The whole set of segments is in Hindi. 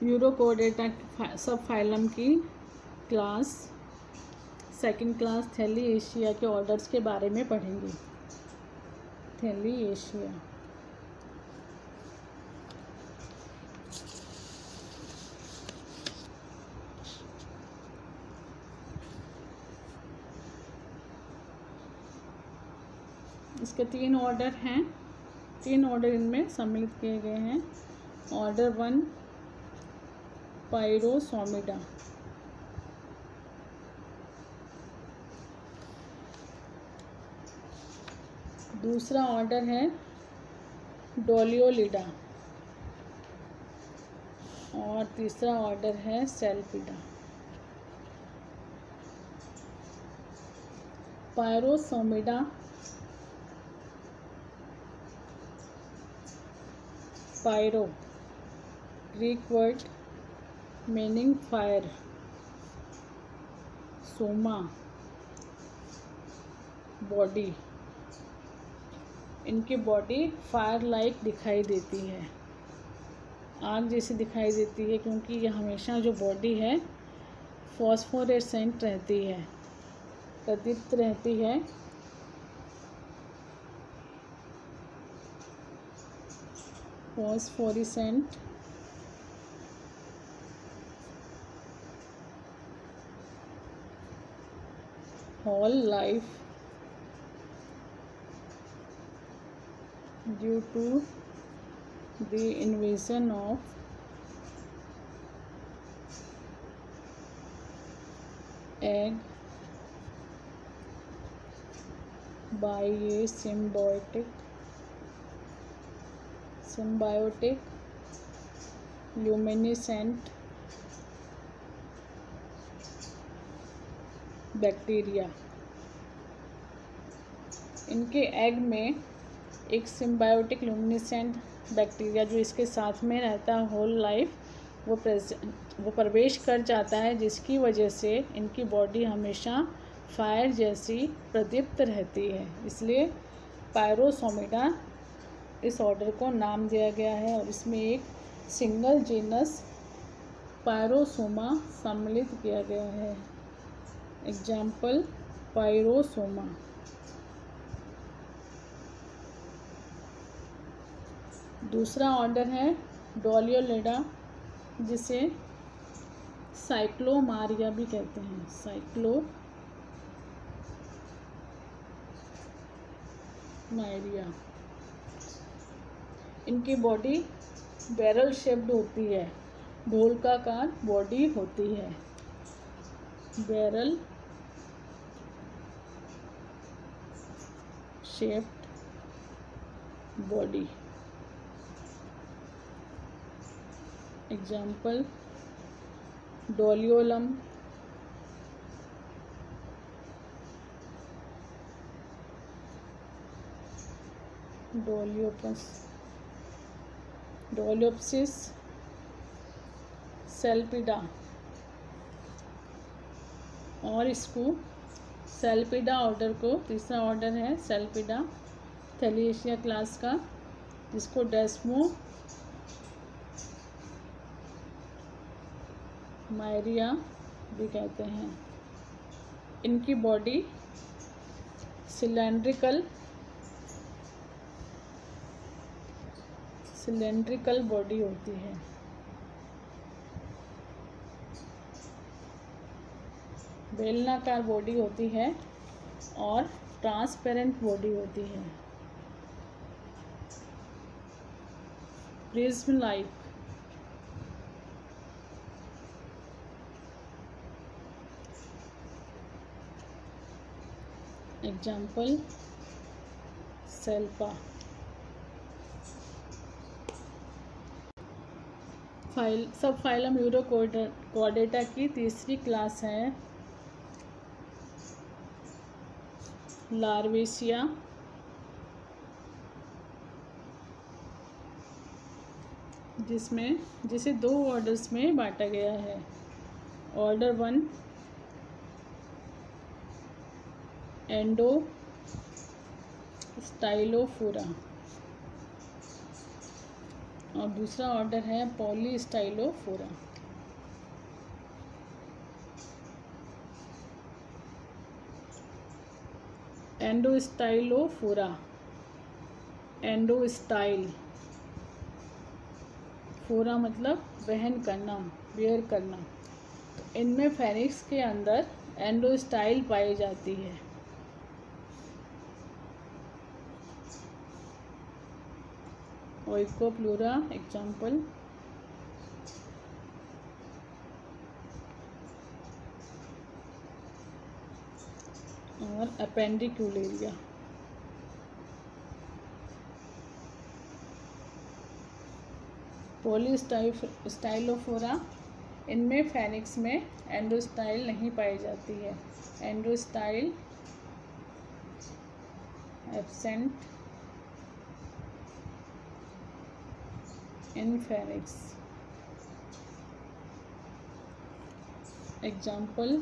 यूरोकोडेटा सब फाइलम की क्लास सेकंड क्लास थैली एशिया के ऑर्डर्स के बारे में पढ़ेंगे। थैली एशिया इसके 3 ऑर्डर हैं, 3 ऑर्डर इनमें सम्मिलित किए गए हैं। ऑर्डर 1 पायरोसोमिडा, दूसरा ऑर्डर है डोलियोलिडा और तीसरा ऑर्डर है Salpida. Pyrosomida pyro Greek word meaning fire, soma body, इनकी बॉडी फायर लाइक दिखाई देती है, आग जैसी दिखाई देती है, क्योंकि यह हमेशा जो बॉडी है फॉस्फोरेसेंट रहती है, प्रदीप्त रहती है। Phosphorescent whole life due to the invasion of egg by a symbiotic luminescent bacteria. इनके एग में एक सिम्बायोटिक ल्यूमिनेसेंट बैक्टीरिया जो इसके साथ में रहता है होल लाइफ, वो प्रवेश कर जाता है, जिसकी वजह से इनकी बॉडी हमेशा फायर जैसी प्रदीप्त रहती है। इसलिए पायरोसोमिडा इस ऑर्डर को नाम दिया गया है और इसमें एक सिंगल जीनस पायरोसोमा सम्मिलित किया गया है। Example pyrosoma. दूसरा ऑर्डर है डोलियोलिडा, जिसे साइक्लोमारिया भी कहते हैं, साइक्लोमारिया। इनकी बॉडी बैरल शेप्ड होती है, ढोलकाकार बॉडी होती है, barrel shaped body. Example Doliolum, Doliopsis, Salpida. और इसको सेल्पिडा ऑर्डर को, तीसरा ऑर्डर है सेल्पिडा थैलिएशिया क्लास का, जिसको डेस्मो मायरिया भी कहते हैं। इनकी बॉडी सिलेंड्रिकल बॉडी होती है। बेलनाकार बॉडी होती है और ट्रांसपेरेंट बॉडी होती है, प्रिज्म लाइक। एग्जाम्पल सेल्पा। सब फाइलम यूरोकोडेटा की तीसरी क्लास है लार्वेशिया, जिसे 2 ऑर्डर्स में बांटा गया है। ऑर्डर 1 एंडो स्टाइलोफोरा और दूसरा ऑर्डर है पॉलीस्टाइलोफोरा। एंडोस्टाइलोफोरा, एंडोस्टाइल, फोरा मतलब वहन करना, बेयर करना। तो इनमें फेनिक्स के अंदर एंडोस्टाइल पाई जाती है। ओइकोप्लूरा एग्जाम्पल, और अपेंडिकुलेरिया। पॉलीस्टाइलोफोरा, इनमें फेनिक्स में एंडोस्टाइल नहीं पाई जाती है। Endostyle absent in Phoenix. Example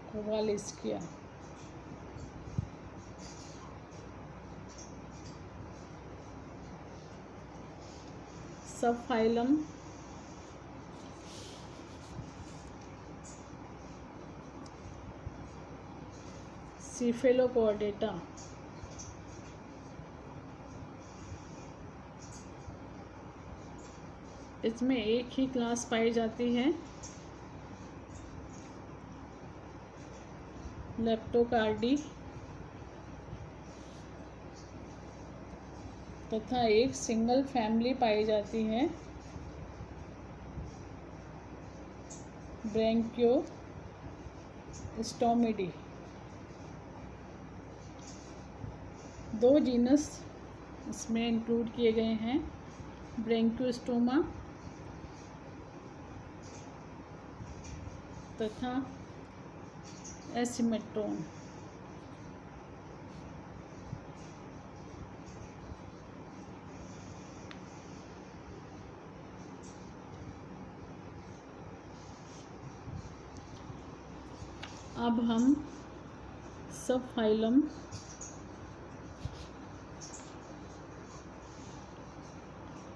Kowalevskia. Subphylum सीफेलोकॉर्डेटा। इसमें एक ही क्लास पाई जाती है, लेप्टोकार्डी, तथा एक सिंगल फैमिली पाई जाती है, ब्रैंकियोस्टोमिडी। दो जीनस इसमें इंक्लूड किए गए हैं, ब्रैंकियोस्टोमा तथा एसिमेट्रोन। अब हम सब फाइलम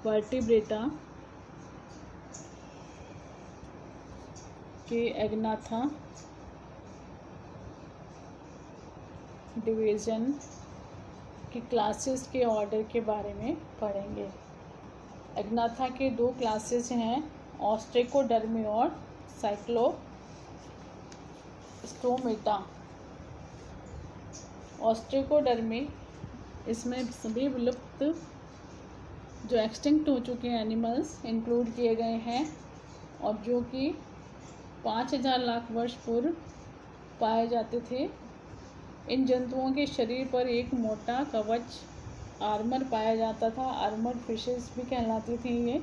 वर्टिब्रेटा के एग्नाथा डिवीज़न की क्लासेस के ऑर्डर के बारे में पढ़ेंगे। एग्नाथा के दो क्लासेस हैं, ऑस्ट्रेकोडर्मी और साइक्लोस्टोमेटा। ऑस्ट्रेकोडर्मी, इसमें सभी विलुप्त जो एक्सटिंक्ट हो चुके हैं एनिमल्स इंक्लूड किए गए हैं और जो कि 5000 लाख वर्ष पूर्व पाए जाते थे। इन जंतुओं के शरीर पर एक मोटा कवच आर्मर पाया जाता था, आर्मर्ड फिशेस भी कहलाती थी ये।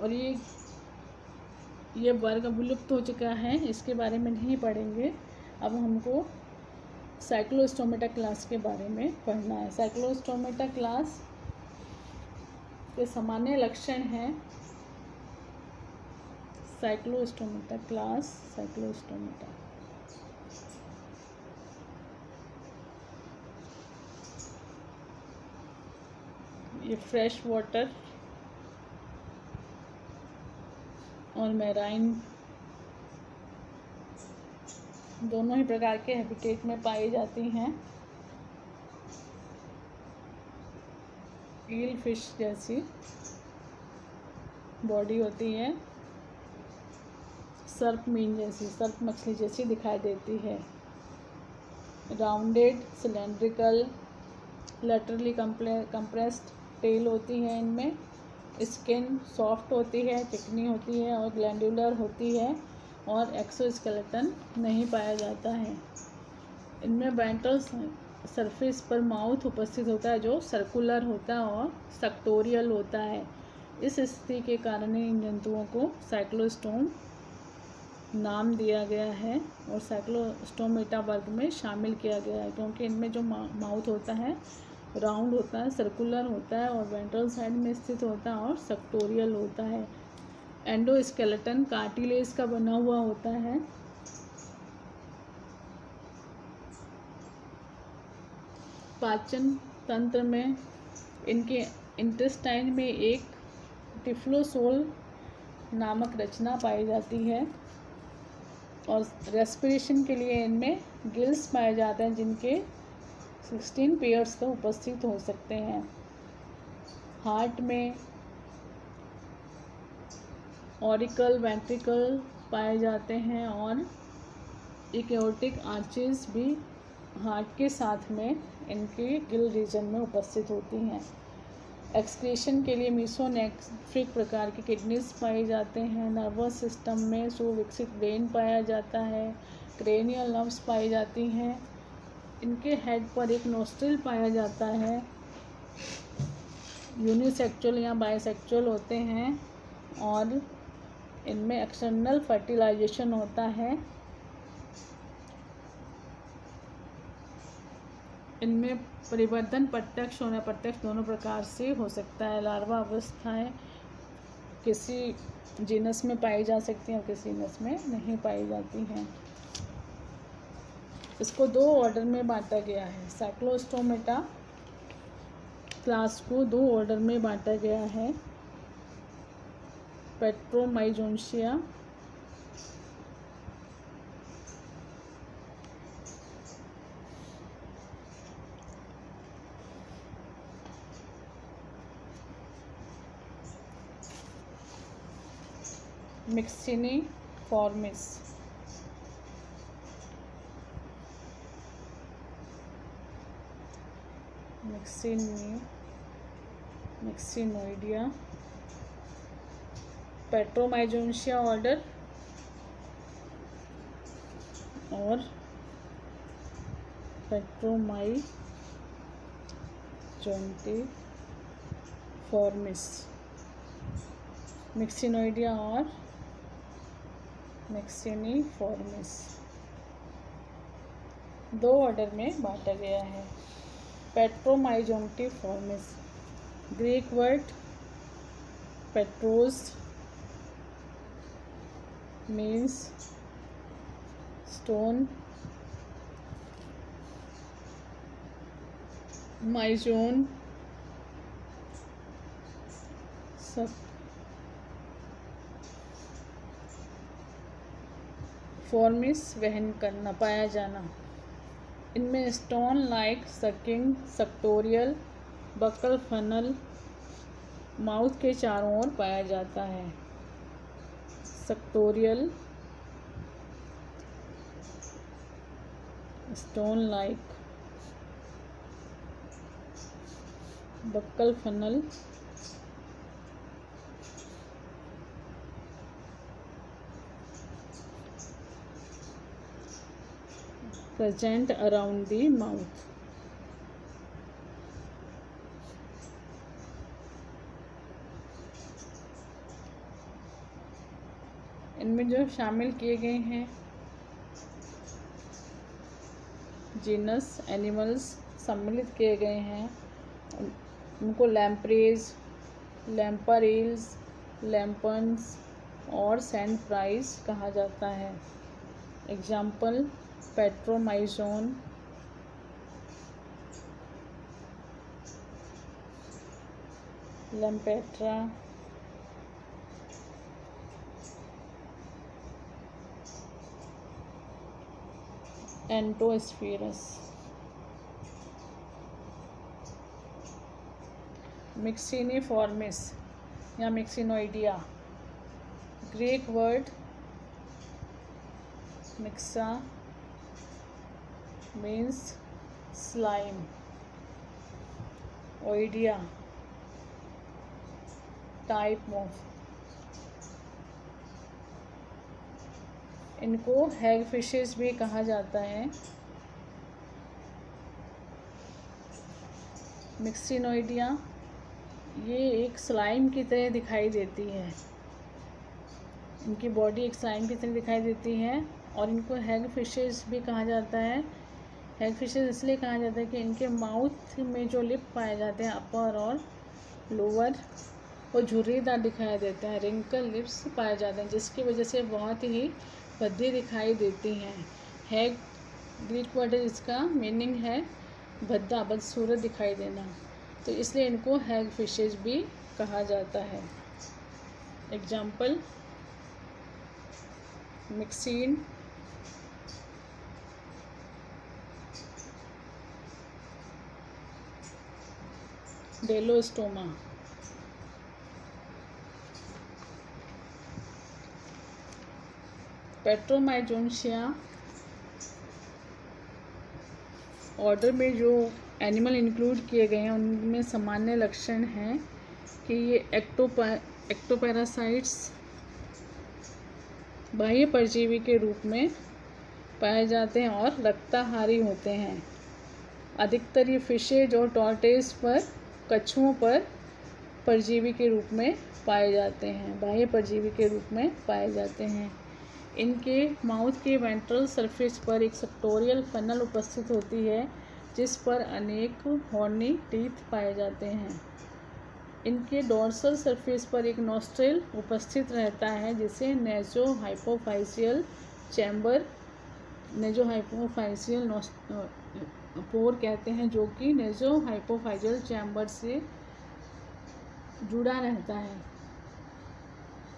और ये वर्ग विलुप्त हो चुका है, इसके बारे में नहीं पढ़ेंगे। अब हमको साइक्लोस्टोमेटा क्लास के बारे में पढ़ना है। साइक्लोस्टोमेटा क्लास के सामान्य लक्षण हैं। साइक्लोस्टोमेटा क्लास, साइक्लोस्टोमेटा ये फ्रेश वाटर और मैराइन दोनों ही प्रकार के हैबिटेट में पाई जाती हैं। ईल फिश जैसी बॉडी होती है, सर्प मीन जैसी, सर्प मछली जैसी दिखाई देती है। Rounded, cylindrical, laterally compressed tail होती है इनमें। स्किन सॉफ्ट होती है, चिकनी होती है और ग्लैंडुलर होती है और एक्सोस्केलेटन नहीं पाया जाता है। इनमें वेंट्रल सरफेस पर माउथ उपस्थित होता है जो सर्कुलर होता है और सेक्टोरियल होता है। इस स्थिति के कारण इन जंतुओं को साइक्लोस्टोम नाम दिया गया है और साइक्लोस्टोमेटा वर्ग में शामिल किया गया है, क्योंकि इनमें जो माउथ होता है राउंड होता है, सर्कुलर होता है और वेंट्रल साइड में स्थित होता है और सेक्टोरियल होता है। एंडोस्केलेटन कार्टिलेज का बना हुआ होता है। पाचन तंत्र में इनके इंटेस्टाइन में एक टिफ्लोसोल नामक रचना पाई जाती है और रेस्पिरेशन के लिए इनमें गिल्स पाए जाते हैं, जिनके 16 पेयर्स तो उपस्थित हो सकते हैं। हार्ट में ऑरिकल वेंट्रिकल पाए जाते हैं और एओर्टिक आर्चेस भी हार्ट के साथ में इनके गिल रीजन में उपस्थित होती हैं। एक्सक्रीशन के लिए मीसोनेफ्रिक प्रकार की किडनीज पाई जाते हैं। नर्वस सिस्टम में सुविकसित ब्रेन पाया जाता है। क्रेनियल नर्व्स पाई जाती हैं। इनके हेड पर एक नोस्ट्रिल पाया जाता है। यूनिसेक्सुअल या बाइसेक्सुअल होते हैं और इनमें एक्सटर्नल फर्टिलाइजेशन होता है। इनमें परिवर्धन प्रत्यक्ष और अप्रत्यक्ष दोनों प्रकार से हो सकता है। लार्वा अवस्थाएं किसी जीनस में पाई जा सकती हैं और किसी जीनस में नहीं पाई जाती हैं। इसको 2 ऑर्डर में बांटा गया है। साइक्लोस्टोमेटा क्लास को 2 ऑर्डर में बांटा गया है। पेट्रोमाइजोन्शिया मिक्सिनिफॉर्मिस। मिक्सिनोइडिया। पेट्रोमाइजोन्शिया ऑर्डर और पेट्रोमाइजोन्टिफॉर्मिस। मिक्सिनोइडिया और मिक्सिनिफॉर्मिस 2 ऑर्डर में बांटा गया है। Petromyzontiformes Greek word petros means stone, myzon formis वहन करना, पाया जाना। इनमें stone like sucking sectorial buccal funnel mouth के चारों ओर पाया जाता है। Sectorial stone like buccal funnel present around the mouth। इनमें जो शामिल किए गए हैं जीनस एनिमल्स सम्मिलित किए गए हैं, उनको लैम्प्रेज, लैम्पारेल्स, लैम्पन्स और सैंड फ्राइज कहा जाता है। Example Petromyzon, लैम्पेट्रा, Entosphenus. मिक्सिनिफॉर्मिस या Myxinoidea Greek word myxa means slime, oidea type of. इनको हैग फिशेस भी कहा जाता है। मिक्सिनोइडिया ये एक स्लाइम की तरह दिखाई देती है। इनकी बॉडी एक स्लाइम की तरह दिखाई देती है और इनको हैग फिशेस भी कहा जाता है। हैग फिशेस इसलिए कहा जाता है कि इनके माउथ में जो लिप पाए जाते हैं अपर और लोअर वो झुर्रीदार दिखाई देते हैं, रिंकल लिप्स पाए जाते हैं, जिसकी वजह से बहुत ही भद्दी दिखाई देती हैं। हैग ग्रीक वर्ड इसका मीनिंग है भद्दा, बदसूरत दिखाई देना, तो इसलिए इनको हैग फिशेज भी कहा जाता है। एग्जाम्पल मिक्सीन, डेलोस्टोमा। पेट्रोमाइजोन्शिया ऑर्डर में जो एनिमल इंक्लूड किए गए हैं उनमें सामान्य लक्षण हैं कि ये एक्टोपैरासाइट्स बाह्य परजीवी के रूप में पाए जाते हैं और रक्ताहारी होते हैं। अधिकतर ये फिशेज और टॉर्टोइस पर, कछुओं पर परजीवी के रूप में पाए जाते हैं, बाह्य परजीवी के रूप में पाए जाते हैं। इनके माउथ के वेंट्रल सरफेस पर एक सेक्टोरियल फनल उपस्थित होती है जिस पर अनेक हॉर्नी टीथ पाए जाते हैं। इनके डोर्सल सरफेस पर एक नॉस्ट्रिल उपस्थित रहता है जिसे नेज़ोहाइपोफाइशियल चैम्बर, नेज़ोहाइपोफाइशियल पोर कहते हैं, जो कि नेज़ोहाइपोफाइशियल चैम्बर से जुड़ा रहता है।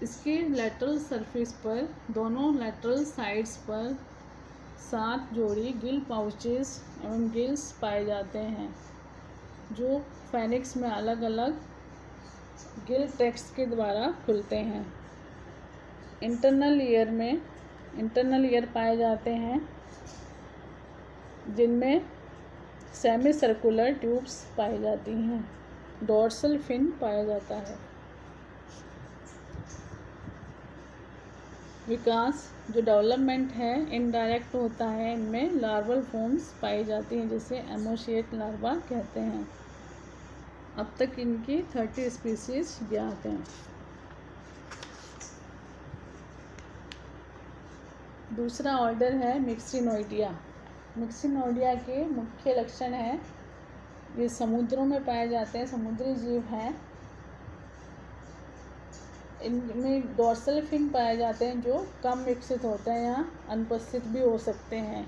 इसके लैटरल सरफेस पर दोनों लैटरल साइड्स पर 7 जोड़ी गिल पाउचेस एवं गिल्स पाए जाते हैं, जो फेनिक्स में अलग अलग गिल ट्रैक्ट्स के द्वारा खुलते हैं। इंटरनल ईयर पाए जाते हैं जिनमें सेमी सर्कुलर ट्यूब्स पाई जाती हैं। डोर्सल फिन पाया जाता है। विकास जो डेवलपमेंट है इनडायरेक्ट होता है, इनमें लार्वल फॉर्म्स पाई जाती हैं जिसे एमोशिएट लार्वा कहते हैं। अब तक इनकी 30 स्पीसीज ज्ञात हैं। दूसरा ऑर्डर है मिक्सिनोइडिया। मिक्सिनोइडिया के मुख्य लक्षण हैं, ये समुद्रों में पाए जाते हैं, समुद्री जीव हैं। इनमें डोर्सल फिन पाए जाते हैं जो कम विकसित होते हैं या अनुपस्थित भी हो सकते हैं।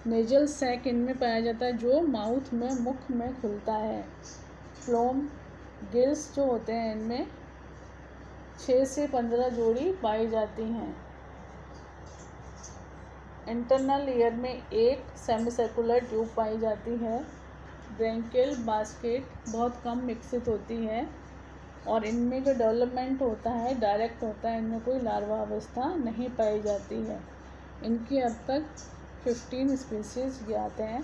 नेजल सैक इनमें पाया जाता है जो माउथ में, मुख में खुलता है। फ्लोम गिल्स जो होते हैं इनमें 6 से 15 जोड़ी पाई जाती हैं। इंटरनल ईयर में एक सेमी सर्कुलर ट्यूब पाई जाती है। ब्रैंकियल बास्केट बहुत कम विकसित होती है और इनमें जो डेवलपमेंट होता है डायरेक्ट होता है, इनमें कोई लार्वा अवस्था नहीं पाई जाती है। इनकी अब तक 15 स्पीसीज ज्ञात हैं।